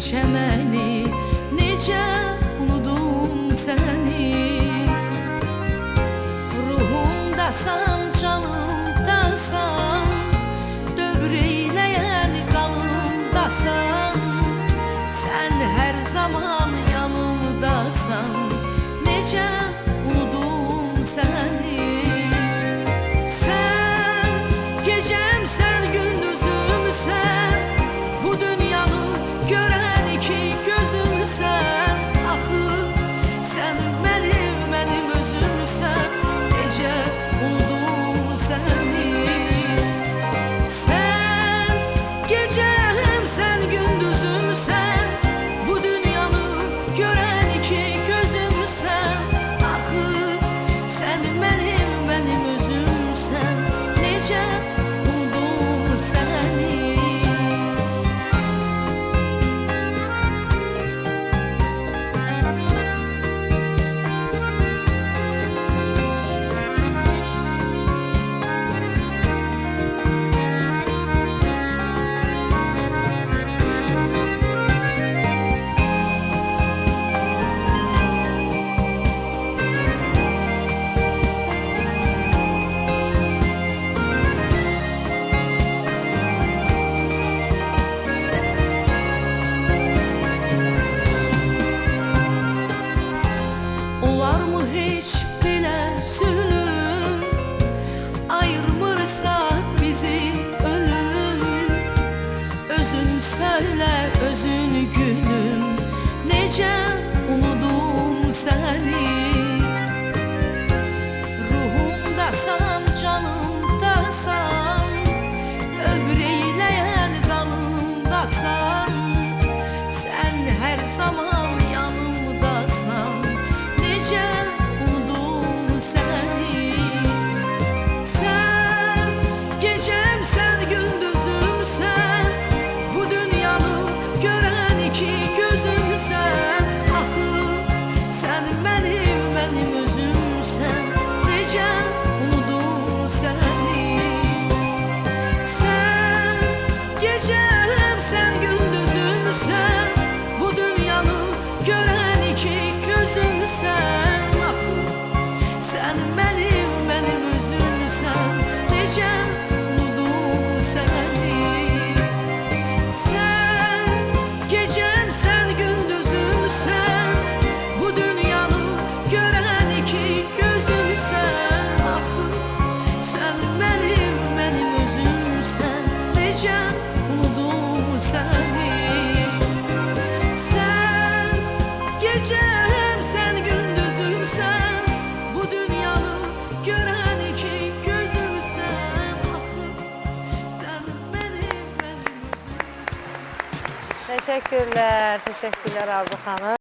çəməni, necə unudum səni. Ruhumdasan, canımdasan, dövr eyləyən qanımdasan. Sən hər zaman yanımdasan, necə unudum səni. Sən gecəmsən, gündüzümsən, bu dünyanı görən iki gözümsən. Axı sən mənim özümsən, necə unudum səni. Sən gecəmsən, gündüzümsən, bu dünyanı görən iki gözümsən. Axı sən mənim özümsən, necə unudum səni. Olarmı heç belə zülüm, ayırmırsa bizi ölüm. Özün söylə, özün gülüm, necə unudum səni. Ruhumdasan, canımdasan, ömür eyləyən qanımdasan. Sən hər zaman yanımdasan, necə unudum səni. Sən gecəmsən, gündüzümsən, bu dünyanı görən iki gözümsən. Axı sən mənim özümsən, necə unudum səni. Sən gecəmsən, gündüzümsən, bu dünyanı görən iki gözümsən. Axı sən mənim özümsən, necə unudum səni. Sən gecəmsən, gündüzümsən, bu dünyanı görən iki gözümsən. Axı sən mənim özümsən, necə unudum səni. Sən gecəmsən, gündüzümsən, bu dünyanı görən iki gözümsən. Axı sən mənim özümsən. Teşekkürler, teşekkürler Arzu Hanım.